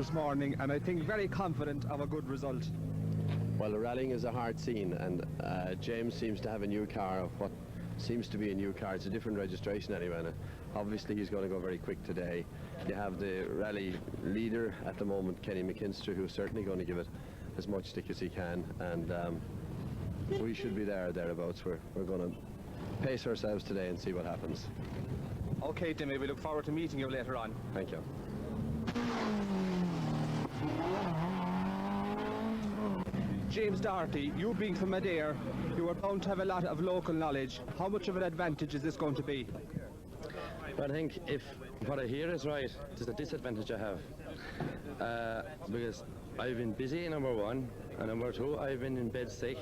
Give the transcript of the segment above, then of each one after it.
this morning, and I think very confident of a good result. Well, the rallying is a hard scene, and James seems to have a new car, of what seems to be a new car. It's a different registration anyway, and obviously he's going to go very quick today. You have the rally leader at the moment, Kenny Mckinstry, who's certainly going to give it as much stick as he can, and we should be thereabouts. We're going to pace ourselves today and see what happens. Okay, Demi, we look forward to meeting you later on. Thank you. James Doherty, you being from Madeira, you are bound to have a lot of local knowledge. How much of an advantage is this going to be? Well, I think if what I hear is right, it's a disadvantage I have. Because I've been busy, number one, and number two, I've been in bed sick.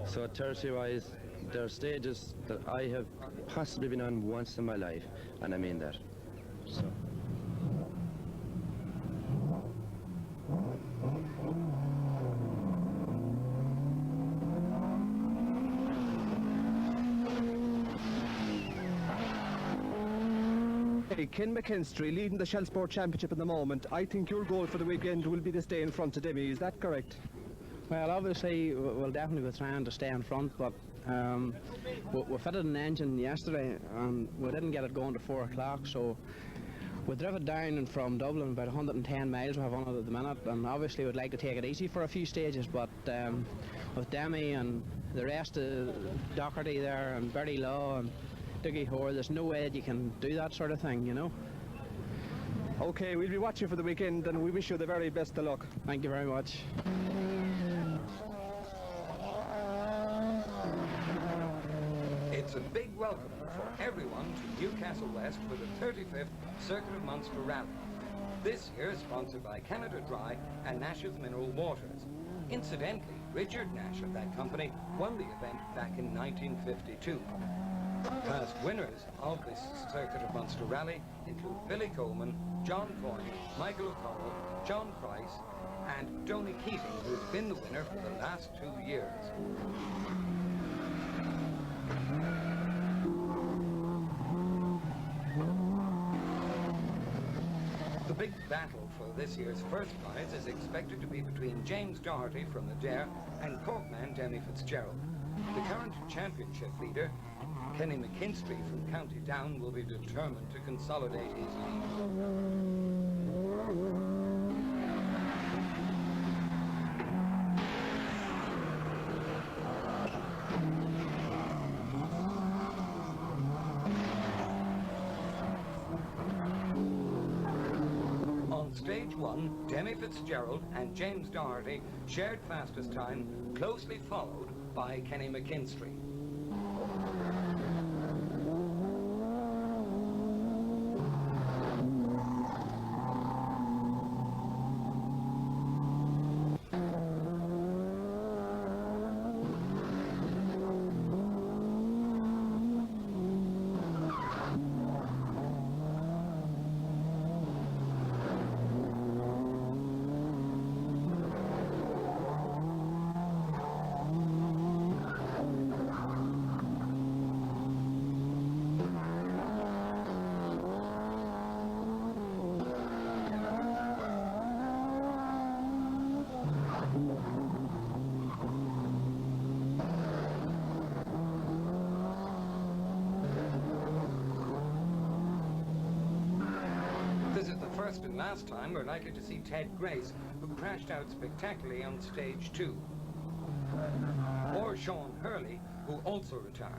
So tertiary-wise, there are stages that I have possibly been on once in my life, and I mean that. So. Ken Mckinstry leading the Shell Sport Championship at the moment. I think your goal for the weekend will be to stay in front of Demi, is that correct? Well, obviously we'll definitely be trying to stay in front, but we fitted an engine yesterday and we didn't get it going to 4 o'clock, so we drove it down from Dublin, about 110 miles we have on it at the minute, and obviously we'd like to take it easy for a few stages, but with Demi and the rest of Doherty there and Bertie and Dougie Hoare, there's no way that you can do that sort of thing, you know. Okay, we'll be watching for the weekend and we wish you the very best of luck. Thank you very much. It's a big welcome for everyone to Newcastlewest for the 35th Circuit of Munster Rally. This year sponsored by Canada Dry and Nash's Mineral Waters. Incidentally, Richard Nash of that company won the event back in 1952. Past winners of this Circuit of Munster Rally include Billy Coleman, John Coyne, Michael O'Connell, John Price and Donny Keating, who's been the winner for the last 2 years. The big battle for this year's first prize is expected to be between James Doherty from the Dare and Corkman Demi Fitzgerald. The current championship leader, Kenny Mckinstry from County Down, will be determined to consolidate his lead. On stage one, Demi Fitzgerald and James Doherty shared fastest time, closely followed by Kenny Mckinstry. First and last time, we're likely to see Ted Grace, who crashed out spectacularly on stage 2. Or Sean Hurley, who also retired.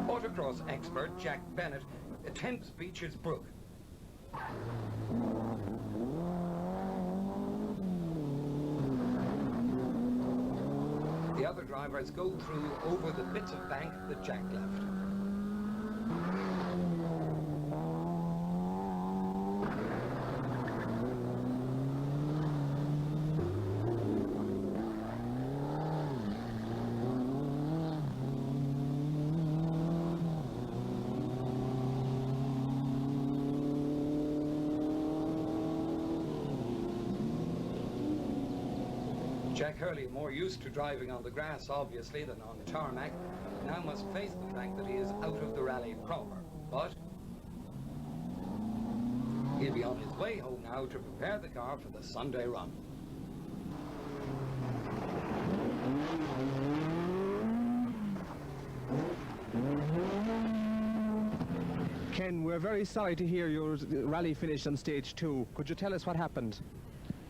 Autocross expert Jack Bennett attempts Beecher's Brook. The other drivers go through over the bits of bank that Jack left. Jack Hurley, more used to driving on the grass, obviously, than on tarmac, now must face the fact that he is out of the rally proper. But he'll be on his way home now to prepare the car for the Sunday run. Ken, we're very sorry to hear your rally finished on stage 2. Could you tell us what happened?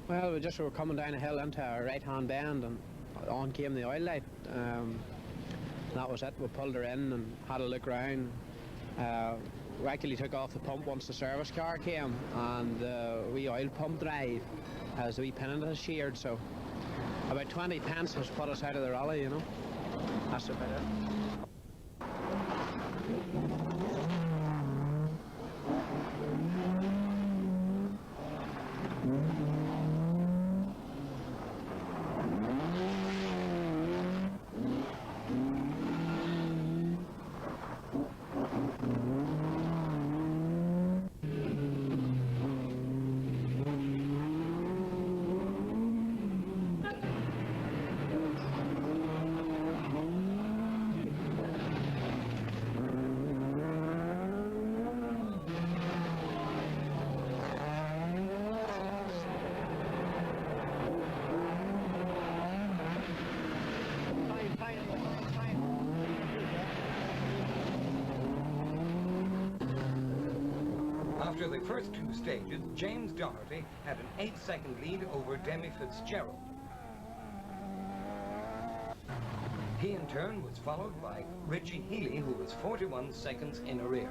Well, we just were coming down a hill into our right-hand bend, and on came the oil light. That was it. We pulled her in and had a look round. We actually took off the pump once the service car came, and we oil pump drive as the wee pennant has sheared, so about 20 pence has put us out of the rally, you know. That's about it. After the first 2 stages, James Doherty had an 8-second lead over Demi Fitzgerald. He in turn was followed by Richie Healy, who was 41 seconds in arrears.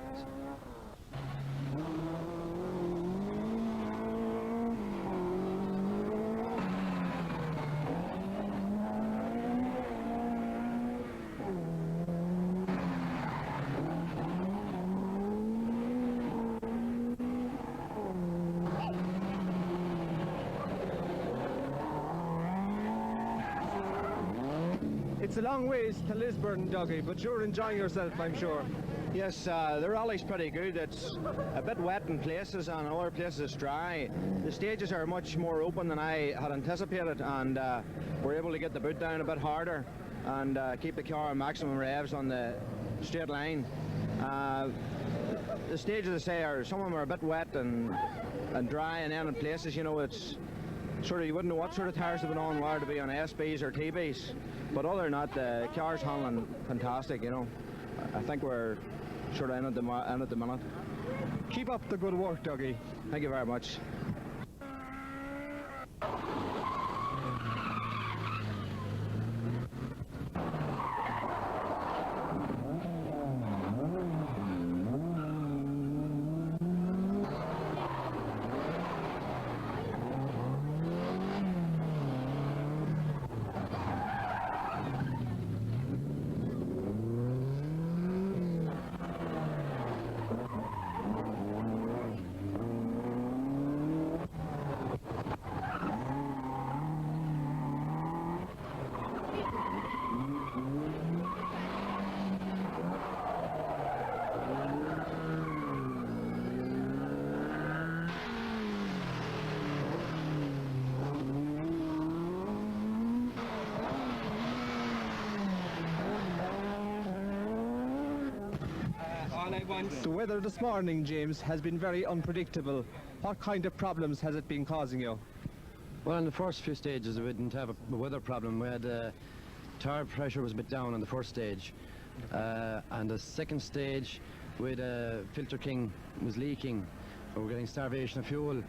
It's a long ways to Lisburn, Dougie, but you're enjoying yourself, I'm sure. Yes, the rally's pretty good. It's a bit wet in places and other places it's dry. The stages are much more open than I had anticipated, and we're able to get the boot down a bit harder and keep the car on maximum revs on the straight line. The stages, I say, some of them are a bit wet and dry, and then in places, you know, it's sort of, you wouldn't know what sort of tires they've been on, whether to be on SBs or TBs. But other than that, the car's handling fantastic, you know. I think we're sort of in at the minute. Keep up the good work, Dougie. Thank you very much. The weather this morning, James, has been very unpredictable. What kind of problems has it been causing you? Well, in the first few stages we didn't have a weather problem. We had tire pressure was a bit down on the first stage, and the second stage with filter king was leaking. We were getting starvation of fuel.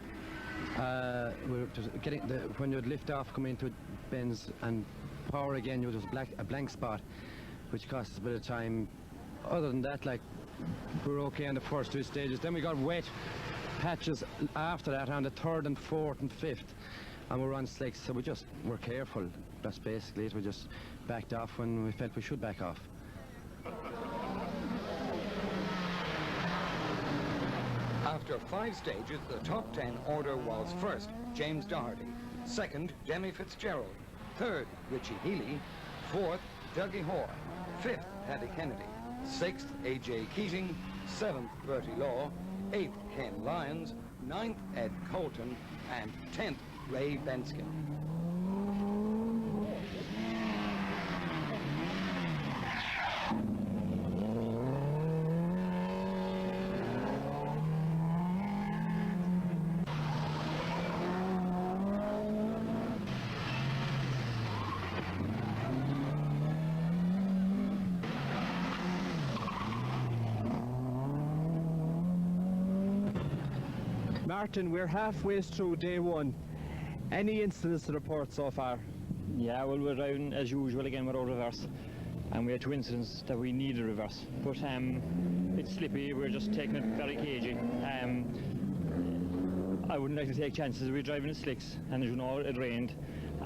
We were just getting when you'd lift off coming into bends and power again, you was a blank spot, which cost us a bit of time. Other than that, like, we were okay on the first 2 stages. Then we got wet patches after that on the 3rd and 4th and 5th, and we were on slicks, so we just were careful. That's basically it. We just backed off when we felt we should back off. After 5 stages, the top 10 order was first, James Doherty. Second, Demi Fitzgerald. Third, Richie Healy. Fourth, Dougie Hoare. Fifth, Paddy Kennedy. 6th, A.J. Keating. 7th, Bertie Law. 8th, Ken Lyons. 9th, Ed Colton. And 10th, Ray Benskin. Martin, we're halfway through day one. Any incidents to report so far? Yeah, well, we're driving as usual again without reverse, and we had 2 incidents that we need a reverse, but it's slippy. We're just taking it very cagey. I wouldn't like to take chances. We're driving in slicks, and as you know, it rained,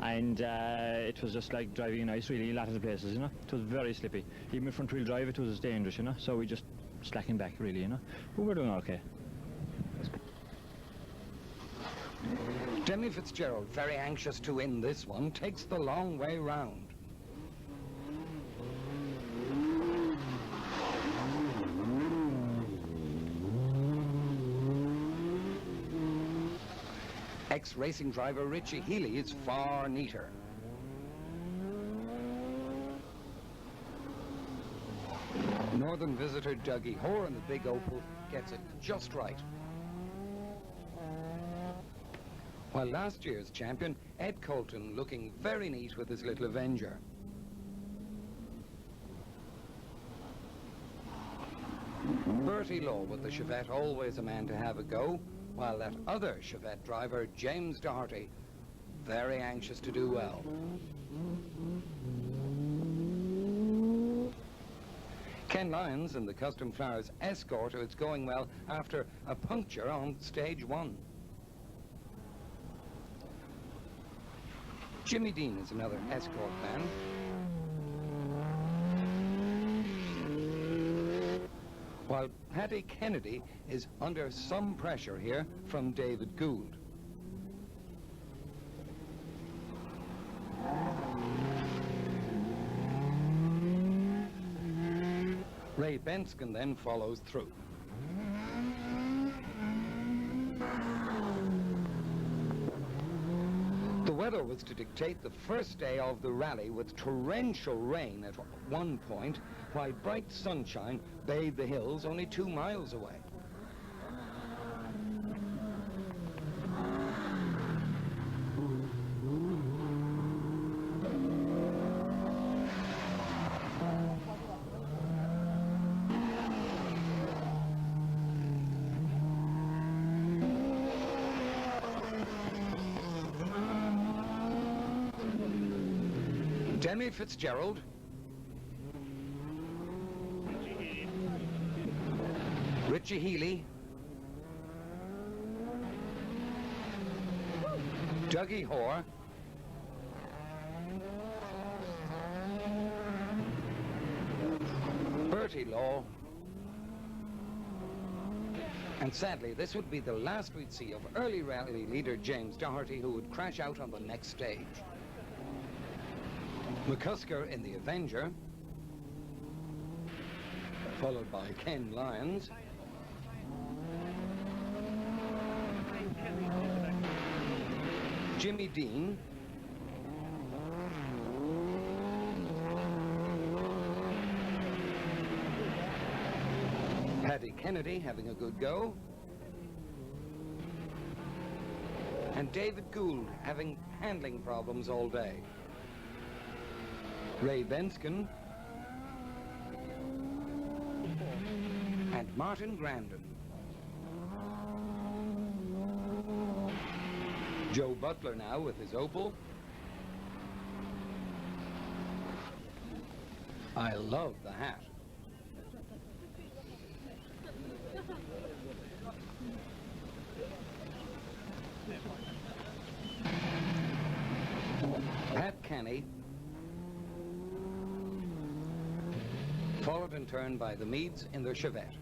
and it was just like driving in ice really a lot of the places, you know. It was very slippy. Even with front wheel drive, it was dangerous, you know, so we just slacking back really, you know, but we're doing okay. Demi Fitzgerald, very anxious to win this one, takes the long way round. Ex-racing driver Richie Healy is far neater. Northern visitor Dougie Hoare in the big Opel gets it just right. While last year's champion, Ed Colton, looking very neat with his little Avenger. Bertie Law with the Chevette, always a man to have a go, while that other Chevette driver, James Doherty, very anxious to do well. Ken Lyons in the Custom Flowers Escort, it's going well after a puncture on stage 1. Jimmy Deane is another Escort man. While Paddy Kennedy is under some pressure here from David Gould. Ray Benskin then follows through. The weather was to dictate the first day of the rally with torrential rain at one point, while bright sunshine bathed the hills only 2 miles away. Demi Fitzgerald, Richie Healy, Dougie Hoare, Bertie Law, and sadly this would be the last we'd see of early rally leader James Doherty, who would crash out on the next stage. McCusker in the Avenger, followed by Ken Lyons. Jimmy Deane. Paddy Kennedy having a good go. And David Gould having handling problems all day. Ray Benskin and Martin Grandin. Joe Butler now with his Opel. I love the hat. Pat Kenny, followed in turn by the Meads in their Chevette.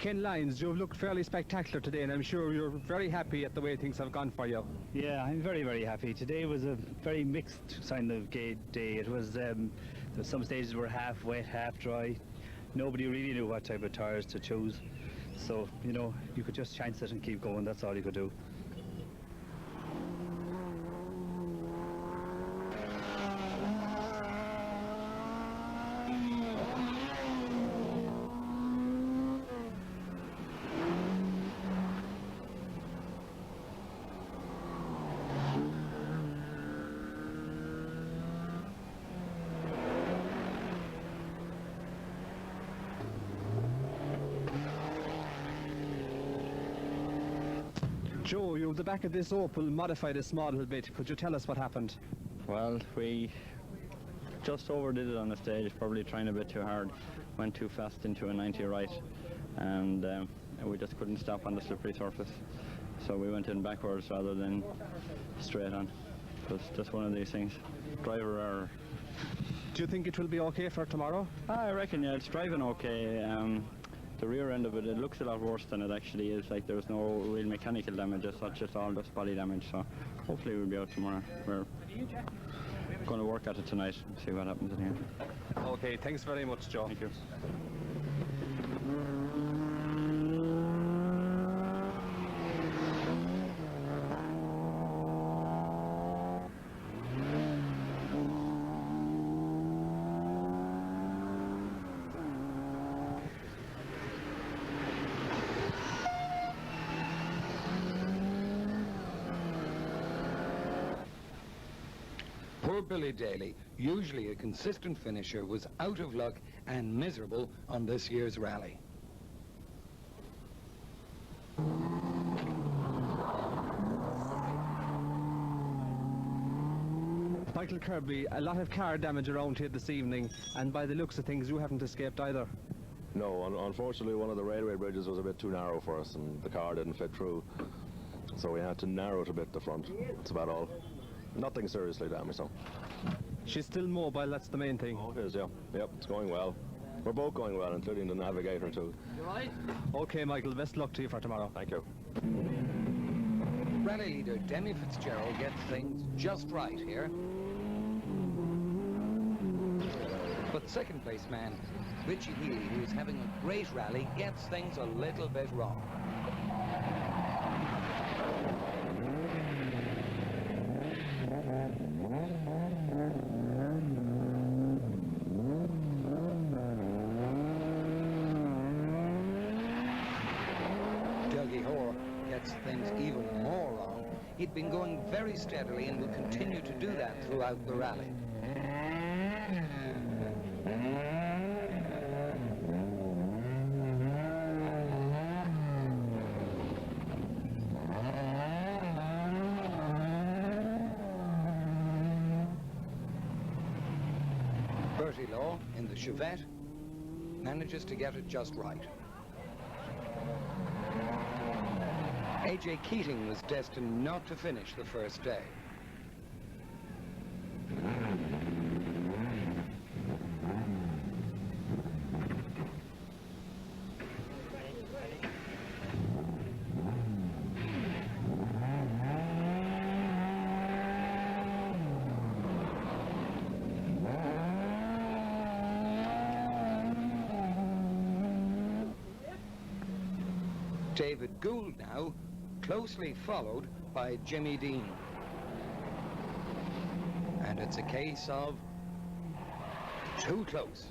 Ken Lyons, you've looked fairly spectacular today, and I'm sure you're very happy at the way things have gone for you. Yeah, I'm very, very happy. Today was a very mixed kind of day. It was, some stages were half wet, half dry. Nobody really knew what type of tyres to choose. So, you know, you could just chance it and keep going. That's all you could do. Joe, you're the back of this Opel modified a small little bit. Could you tell us what happened? Well, we just overdid it on the stage, probably trying a bit too hard. Went too fast into a 90 right, and we just couldn't stop on the slippery surface. So we went in backwards rather than straight on. It was just one of these things. Driver error. Do you think it will be okay for tomorrow? I reckon, yeah, it's driving okay. The rear end of it, it looks a lot worse than it actually is. Like, there's no real mechanical damage as such, it's all just body damage. So hopefully we'll be out tomorrow. We're going to work at it tonight and see what happens in here. Okay, thanks very much, Joe. Thank you. Poor Billy Daly, usually a consistent finisher, was out of luck and miserable on this year's rally. Michael Kirby, a lot of car damage around here this evening, and by the looks of things, you haven't escaped either. No, unfortunately one of the railway bridges was a bit too narrow for us and the car didn't fit through. So we had to narrow it a bit, the front. That's about all. Nothing seriously damaged, though. She's still mobile, that's the main thing. Oh, it is, yeah. Yep, it's going well. We're both going well, including the navigator, too. You right? Okay, Michael, best luck to you for tomorrow. Thank you. Rally leader Demi Fitzgerald gets things just right here. But second place man Richie Healy, who is having a great rally, gets things a little bit wrong. Dougie Hoare gets things even more wrong. He'd been going very steadily and will continue to do that throughout the rally. Bertie in the Chevette manages to get it just right. A.J. Keating was destined not to finish the first day. David Gould now, closely followed by Jimmy Deane. And it's a case of too close.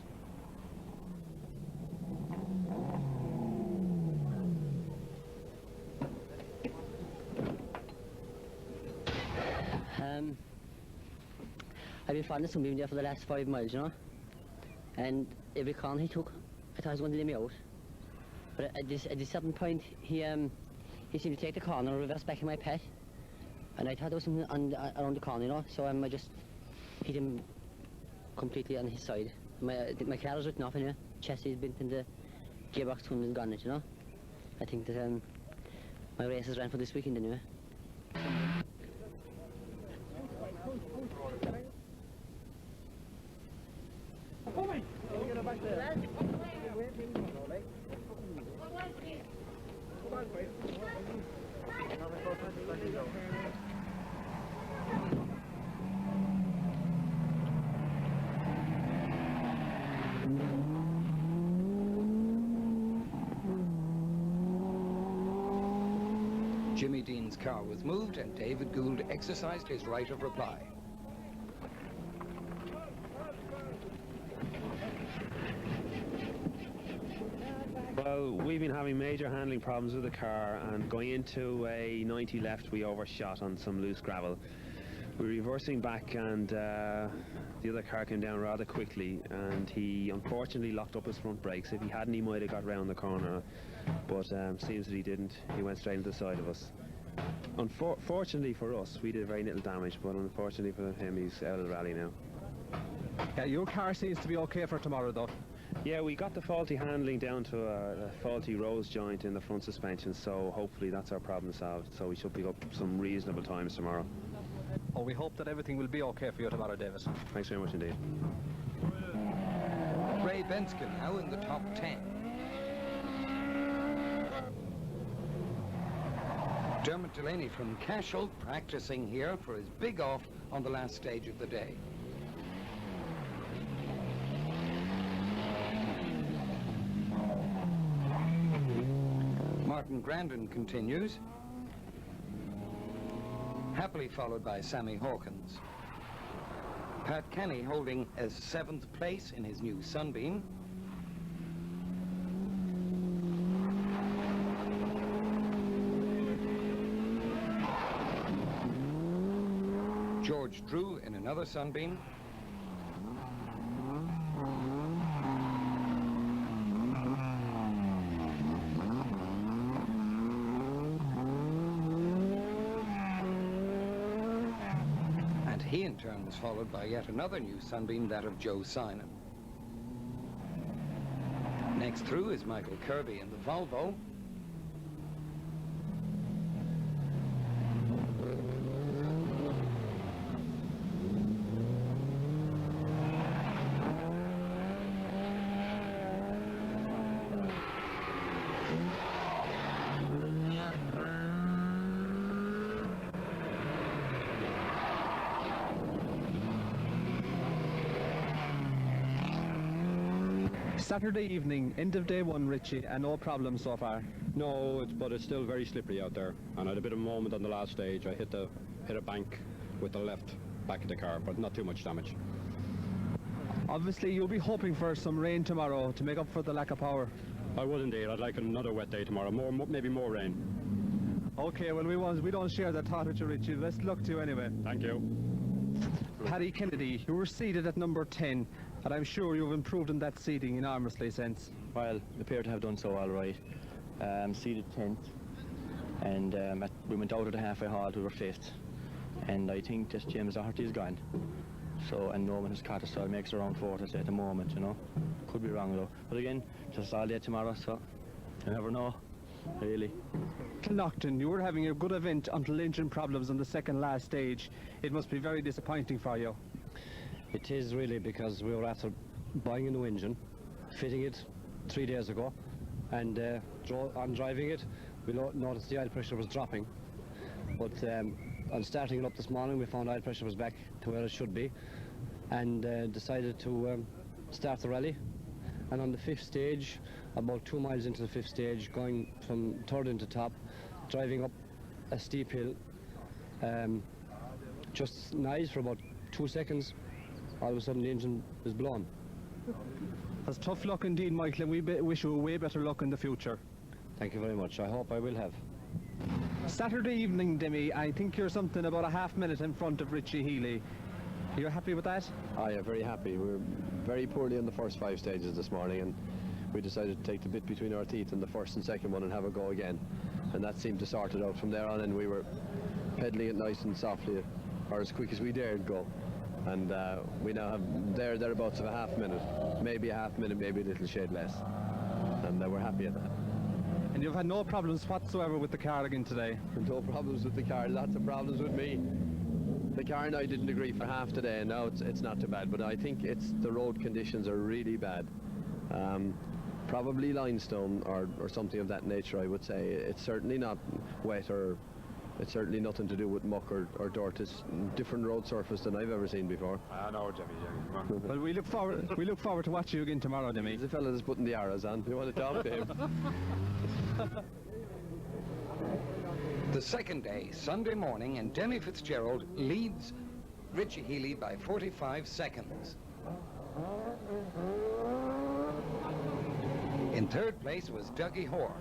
I've been following somebody there for the last 5 miles, you know, and every corner he took, I thought he was going to let me out. But at this certain point, he seemed to take the corner, reverse back in my pet, and I thought there was something around the corner, you know, so I just hit him completely on his side. My car was written off anyway, chassis is bent and the gearbox tunnel is gone, you know. I think that my races ran for this weekend anyway. Jimmy Deane's car was moved and David Gould exercised his right of reply. Well, we've been having major handling problems with the car, and going into a 90 left we overshot on some loose gravel. We were reversing back and the other car came down rather quickly, and he unfortunately locked up his front brakes. If he hadn't, he might have got round the corner, but seems that he didn't. He went straight into the side of us. Fortunately for us, we did very little damage, but unfortunately for him, he's out of the rally now. Yeah, your car seems to be okay for tomorrow, though. Yeah, we got the faulty handling down to a faulty rose joint in the front suspension, so hopefully that's our problem solved. So we should pick up some reasonable times tomorrow. Oh, we hope that everything will be okay for you tomorrow, David. Thanks very much indeed. Ray Benskin now in the top 10. Dermot Delaney from Cashel practicing here for his big off on the last stage of the day. Martin Grandin continues, happily followed by Sammy Hawkins. Pat Kenny holding a 7th place in his new Sunbeam. George Drew in another Sunbeam. He in turn was followed by yet another new Sunbeam, that of Joe Sinan. Next through is Michael Kirby in the Volvo. Saturday evening, end of day one, Richie, and no problem so far. No, but it's still very slippery out there, and I had a bit of a moment on the last stage. I hit a bank with the left back of the car, but not too much damage. Obviously, you'll be hoping for some rain tomorrow to make up for the lack of power. I would indeed. I'd like another wet day tomorrow, maybe more rain. Okay, well, we don't share that thought with you, Richie. Best luck to you anyway. Thank you. Paddy Kennedy, you were seated at number 10, and I'm sure you've improved in that seating enormously since. Well, appear to have done so all right. Seated 10th, and we went out of the halfway halt, we were 5th, and I think just James Doherty is gone. So, and no one has caught us, so it makes around 4th, I'd say, at the moment, you know. Could be wrong though. But again, just all day tomorrow, so you never know, really. Knockton, you were having a good event until engine problems on the second last stage. It must be very disappointing for you. It is really, because we were after buying a new engine, fitting it 3 days ago, and on driving it, we noticed the oil pressure was dropping. But on starting it up this morning, we found oil pressure was back to where it should be, and decided to start the rally. And on the 5th stage, about 2 miles into the 5th stage, going from 3rd into top, driving up a steep hill, just nice for about 2 seconds, all of a sudden the engine was blown. That's tough luck indeed, Michael, and we wish you way better luck in the future. Thank you very much. I hope I will have. Saturday evening, Demi, I think you're something about a half minute in front of Richie Healy. You're happy with that? Oh yeah, very happy. We were very poorly in the first 5 stages this morning, and we decided to take the bit between our teeth in the first and second one and have a go again. And that seemed to sort it out from there on, and we were pedaling it nice and softly, or as quick as we dared go. And we now have thereabouts of a half minute, maybe a little shade less. And we're happy at that. And you've had no problems whatsoever with the car again today? No problems with the car, lots of problems with me. The car and I didn't agree for half today, and now it's not too bad, but I think it's the road conditions are really bad. Probably limestone or something of that nature, I would say. It's certainly not wet, or it's certainly nothing to do with muck or dirt. It's different road surface than I've ever seen before. I know, Jimmy. Well, we look forward to watching you again tomorrow, Demi. There's a fella that's putting the arrows on. You want to talk to him? The second day, Sunday morning, and Demi Fitzgerald leads Richie Healy by 45 seconds. In third place was Dougie Hoare,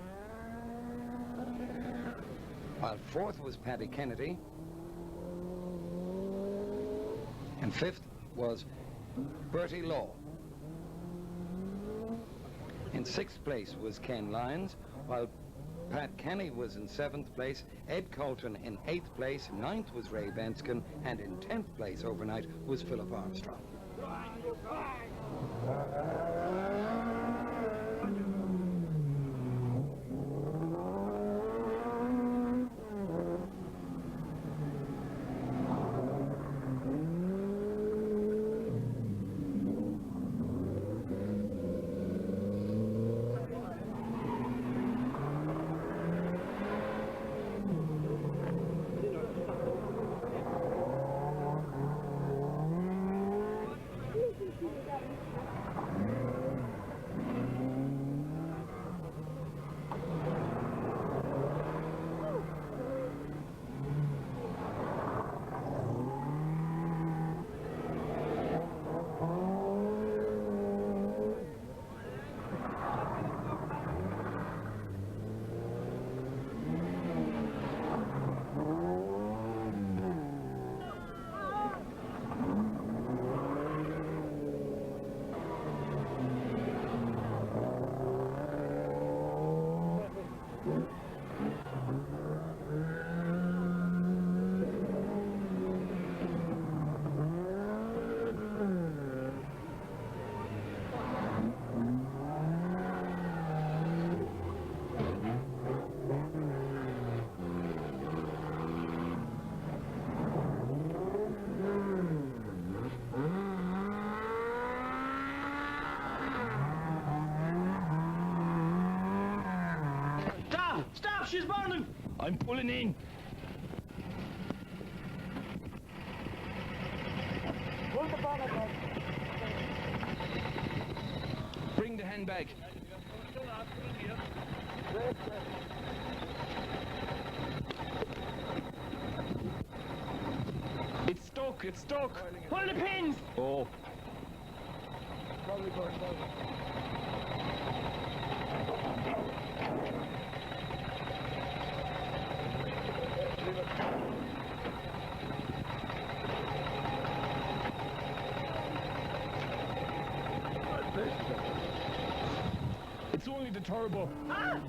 while fourth was Paddy Kennedy, and fifth was Bertie Law. In sixth place was Ken Lyons, while Pat Kenny was in seventh place, Ed Colton in eighth place, ninth was Ray Benskin, and in 10th place overnight was Philip Armstrong. Stop! She's burning! I'm pulling in. Pull the bonnet up. Bring the handbag. It's stuck, it's stuck. Pull the pins! Oh. Probably going down. It's only the turbo. Ah!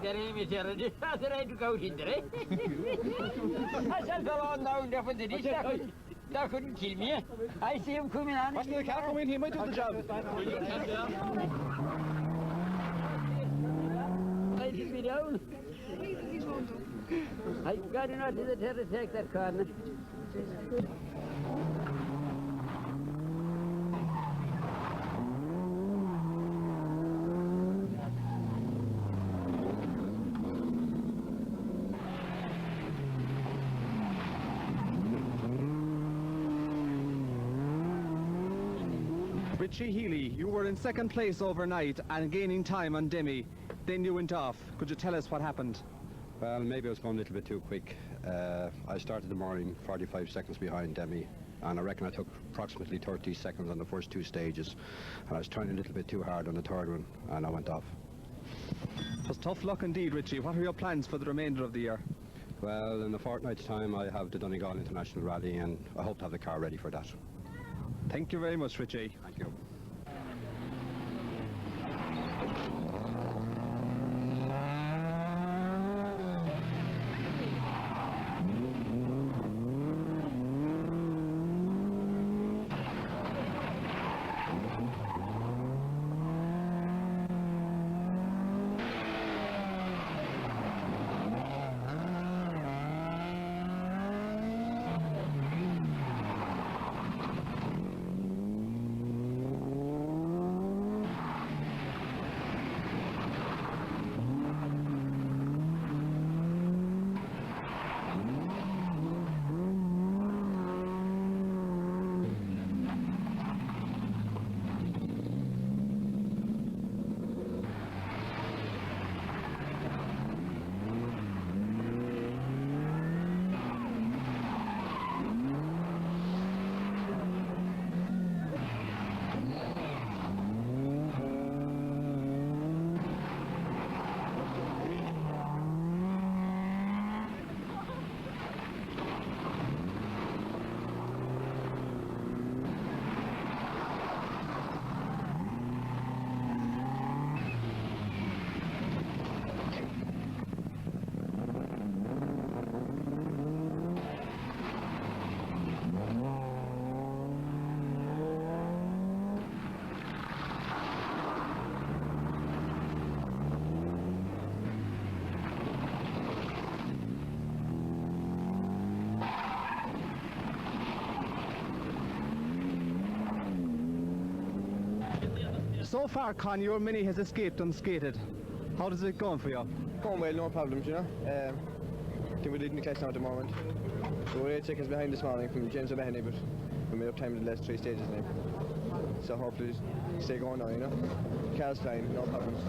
there, Amy, Jerry. That's right to go in there. I said, fell on down there for the dish. That couldn't kill me. I see him coming on. Watch the car come in, he might do the job. I should be down. I got to not to the terrace take that corner. Richie Healy, you were in second place overnight and gaining time on Demi. Then you went off. Could you tell us what happened? Well, maybe I was going a little bit too quick. I started the morning 45 seconds behind Demi, and I reckon I took approximately 30 seconds on the first two stages, and I was trying a little bit too hard on the third one, and I went off. It was tough luck indeed, Richie. What are your plans for the remainder of the year? Well, in a fortnight's time I have the Donegal International Rally, and I hope to have the car ready for that. Thank you very much, Richie. Thank you. So far, Con, your Mini has escaped unscathed. How does it go for you? Going well, no problems, you know. I think we're leading the class now at the moment. We were 8 seconds behind this morning from James O'Mahony, but we made up time in the last 3 stages now. So hopefully stay going now, you know. Car's flying, no problems.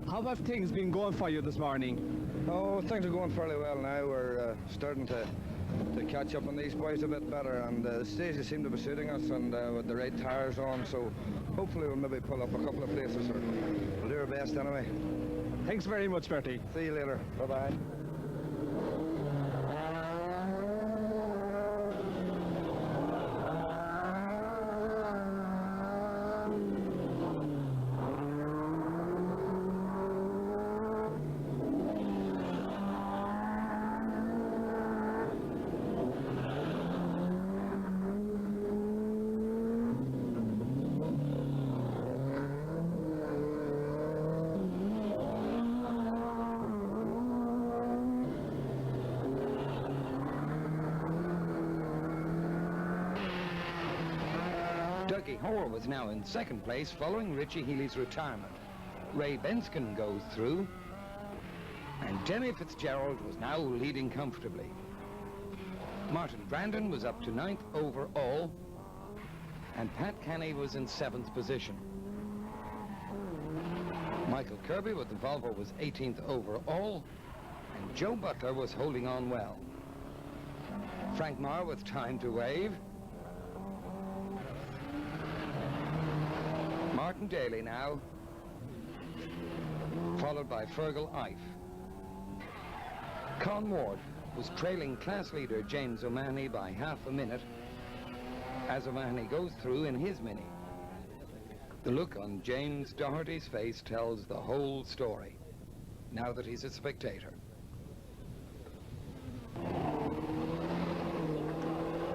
How have things been going for you this morning? Oh, things are going fairly well now. We're starting to catch up on these boys a bit better, and the stages seem to be suiting us, and with the right tyres on, so hopefully we'll maybe pull up a couple of places, or we'll do our best anyway. Thanks very much, Bertie. See you later. Bye-bye. Dougie Hoare was now in second place following Richie Healy's retirement. Ray Benskin goes through, and Demi Fitzgerald was now leading comfortably. Martin Brandon was up to 9th overall, and Pat Kenny was in 7th position. Michael Kirby with the Volvo was 18th overall, and Joe Butler was holding on well. Frank Marr with time to wave. Martin Daly now, followed by Fergal Ife. Con Ward was trailing class leader James O'Mahony by half a minute as O'Mahony goes through in his Mini. The look on James Doherty's face tells the whole story, now that he's a spectator.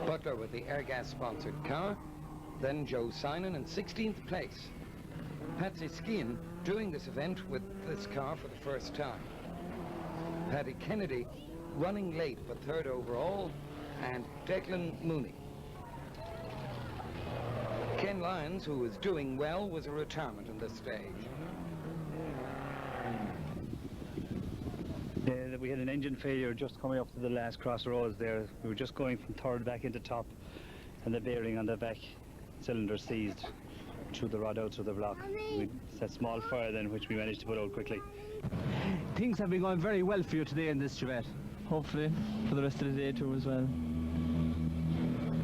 Butler with the Airgas-sponsored car, then Joe Sinan in 16th place. Patsy Skean doing this event with this car for the first time. Paddy Kennedy running late but 3rd overall, and Declan Mooney. Ken Lyons, who was doing well, was a retirement in this stage. We had an engine failure just coming up to the last crossroads there. We were just going from 3rd back into top, and the bearing on the back cylinder seized through the rod out through the block. We set small fire then, which we managed to put out quickly. Things have been going very well for you today in this Chevette. Hopefully for the rest of the day too as well.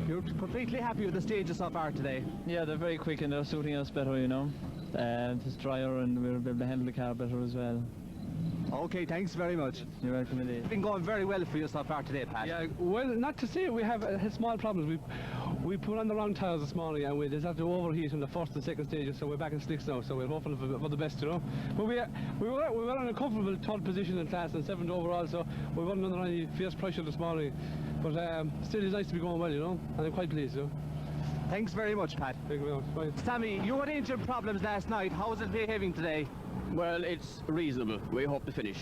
You're completely happy with the stages so far today? Yeah, they're very quick and they're suiting us better, you know. It's drier and we're able to handle the car better as well. Okay, thanks very much. You're welcome indeed. It's been going very well for you so far today, Pat. Yeah, well, not to say we have small problems. We put on the wrong tyres this morning and we just had to overheat in the 1st and 2nd stages, so we're back in slicks now, so we're hoping for the best, you know. But we were in a comfortable 3rd position in class and 7th overall, so we weren't under any fierce pressure this morning. But still it's nice to be going well, you know, and I'm quite pleased, you know. Thanks very much, Pat. Thank you very much. Bye. Sammy, you had engine problems last night. How is it behaving today? Well, it's reasonable. We hope to finish.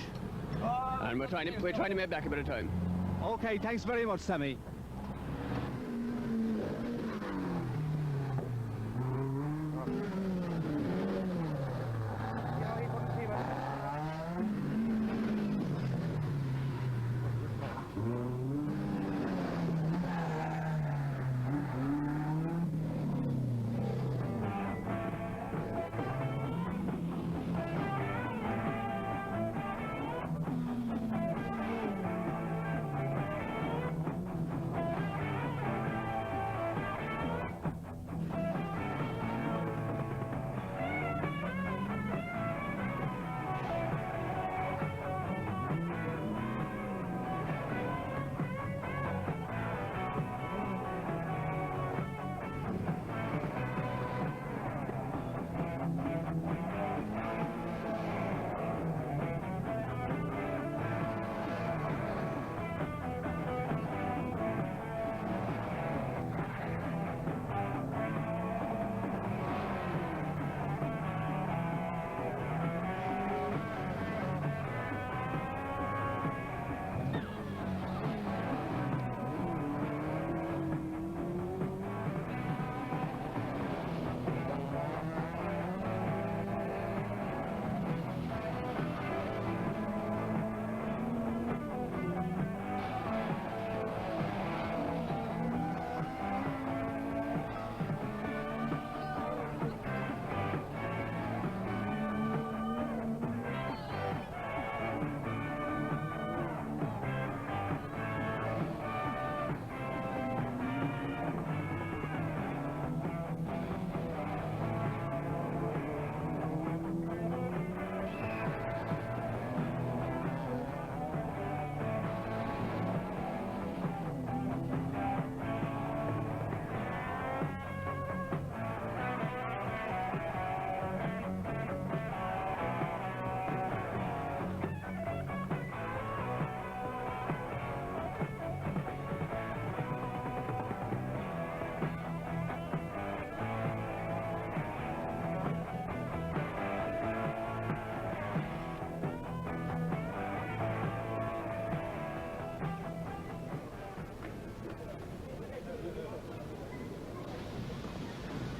And we're trying to make back a bit of time. Okay, thanks very much, Sammy.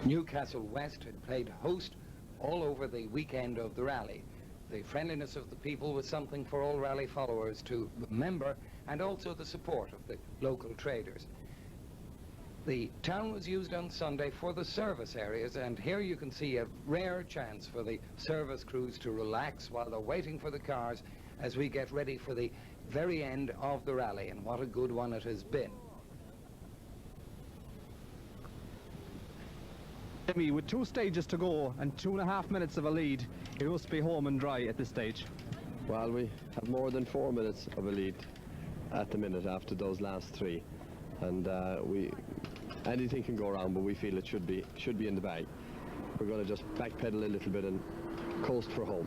Newcastlewest had played host all over the weekend of the rally. The friendliness of the people was something for all rally followers to remember, and also the support of the local traders. The town was used on Sunday for the service areas, and here you can see a rare chance for the service crews to relax while they're waiting for the cars as we get ready for the very end of the rally, and what a good one it has been. Jimmy, with 2 stages to go and 2.5 minutes of a lead, it must be home and dry at this stage. Well, we have more than 4 minutes of a lead at the minute after those last 3, and anything can go wrong, but we feel it should be in the bag. We're going to just backpedal a little bit and coast for home.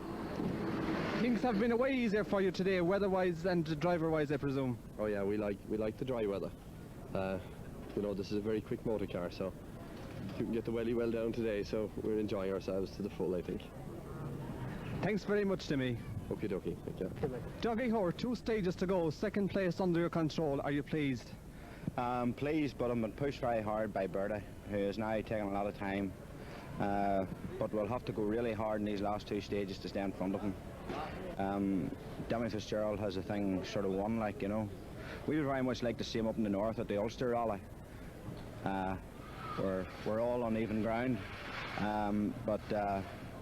Things have been way easier for you today, weather-wise and driver-wise, I presume. Oh yeah, we like the dry weather. You know, this is a very quick motor car, so you can get the welly well down today, so we're enjoying ourselves to the full, I think. Thanks very much, Timmy. Okie dokie, thank you. Dougie Hoare, 2 stages to go, 2nd place under your control. Are you pleased? Pleased, but I'm been pushed very hard by Bertie, who is now taking a lot of time. But we'll have to go really hard in these last 2 stages to stay in front of him. Demi Fitzgerald has a thing sort of won, like, you know. We would very much like to see him up in the north at the Ulster Rally. We're all on even ground. But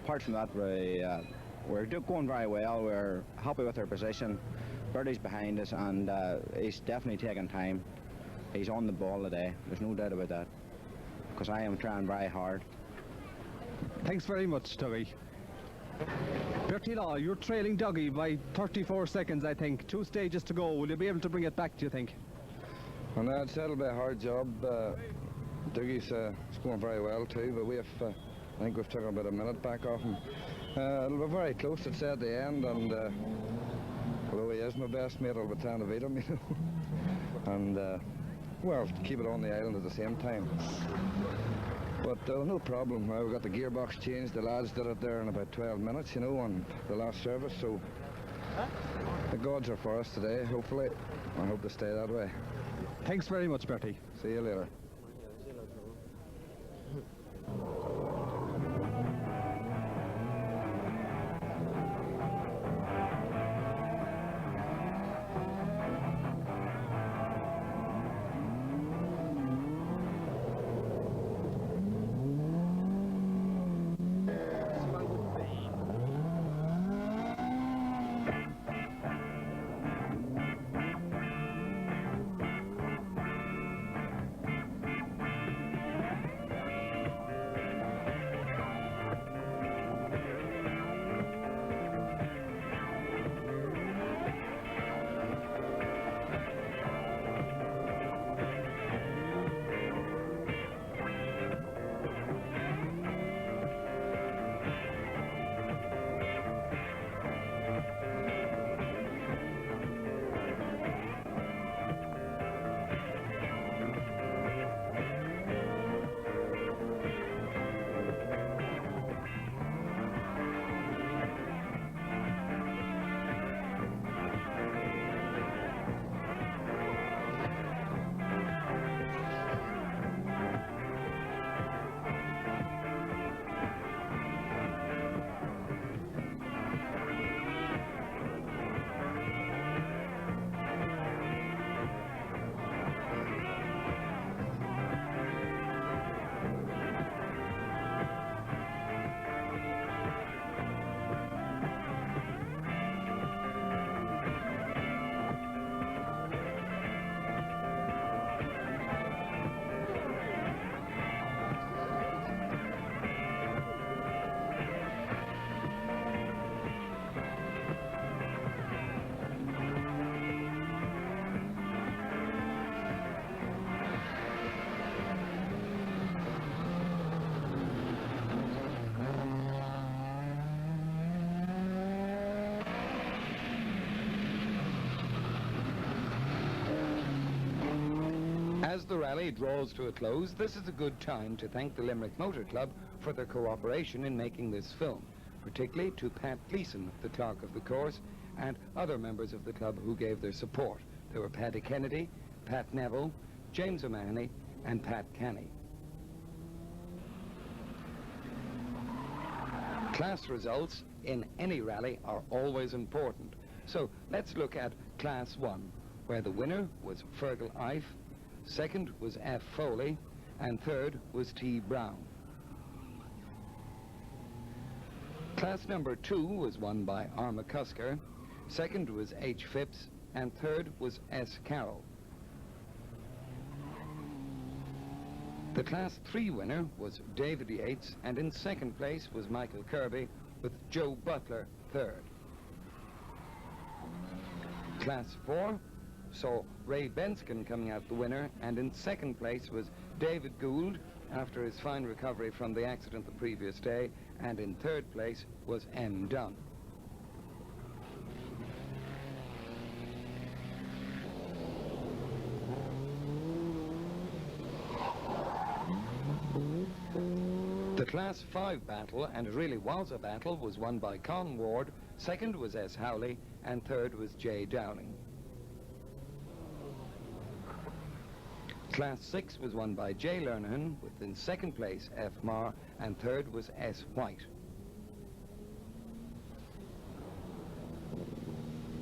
apart from that, we're going very well. We're happy with our position. Bertie's behind us, and he's definitely taking time. He's on the ball today, there's no doubt about that, because I am trying very hard. Thanks very much, Dougie. Bertie Law, you're trailing Dougie by 34 seconds, I think. 2 stages to go. Will you be able to bring it back, do you think? Well, no, it'll be a hard job. Dougie's going very well too, but I think we've taken about a minute back off him. It'll be very close, it's at the end, and although he is my best mate, I'll be trying to beat him, you know. And well, keep it on the island at the same time. But no problem. We got the gearbox changed. The lads did it there in about 12 minutes, you know, on the last service. So the gods are for us today, hopefully. I hope to stay that way. Thanks very much, Bertie. See you later. As the rally draws to a close, this is a good time to thank the Limerick Motor Club for their cooperation in making this film, particularly to Pat Gleeson, the clerk of the course, and other members of the club who gave their support. There were Paddy Kennedy, Pat Neville, James O'Mahony, and Pat Canny. Class results in any rally are always important. So let's look at Class 1, where the winner was Fergal Ife, second was F. Foley, and third was T. Brown. Class number 2 was won by Arma Cusker, second was H. Phipps, and third was S. Carroll. The Class 3 winner was David Yates, and in second place was Michael Kirby, with Joe Butler third. Class 4 saw Ray Benskin coming out the winner, and in second place was David Gould, after his fine recovery from the accident the previous day, and in third place was M. Dunn. The Class 5 battle, and it really was a battle, was won by Con Ward, second was S. Howley, and third was J. Dowling. Class 6 was won by J. Lernahan, with in second place F. Marr, and third was S. White.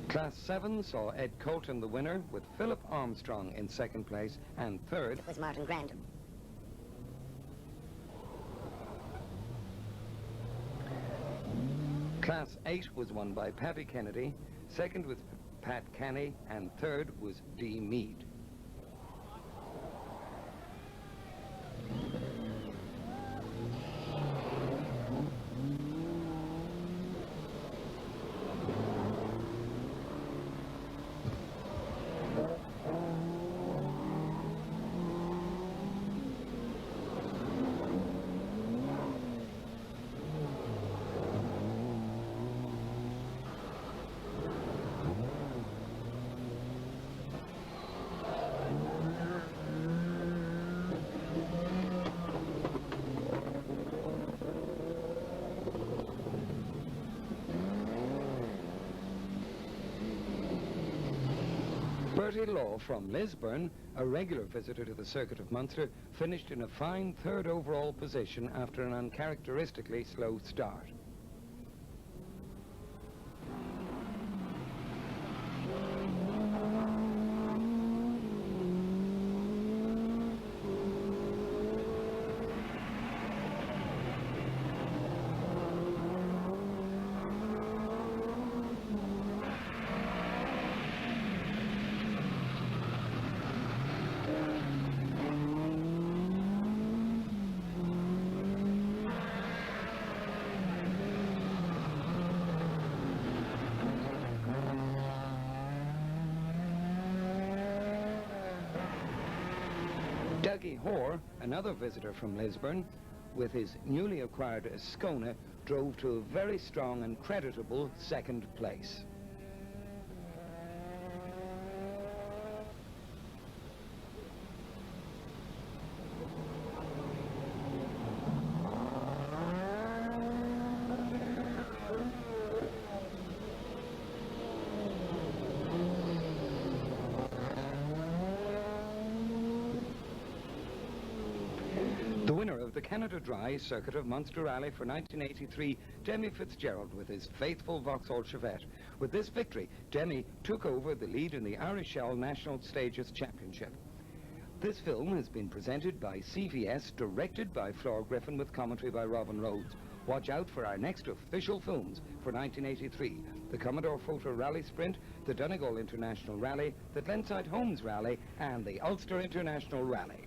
Class 7 saw Ed Colton the winner, with Philip Armstrong in second place, and third was Martin Grandin. Class 8 was won by Paddy Kennedy, second was Pat Canny, and third was D. Meade. Bertie Law from Lisburn, a regular visitor to the Circuit of Munster, finished in a fine third overall position after an uncharacteristically slow start. Dougie Hoare, another visitor from Lisburn, with his newly acquired Ascona, drove to a very strong and creditable second place. The winner of the Canada Dry Circuit of Munster Rally for 1983, Demi Fitzgerald, with his faithful Vauxhall Chevette. With this victory, Demi took over the lead in the Irish Shell National Stages Championship. This film has been presented by CVS, directed by Flor Griffin, with commentary by Robin Rhodes. Watch out for our next official films for 1983, the Commodore Photo Rally Sprint, the Donegal International Rally, the Glenside Homes Rally, and the Ulster International Rally.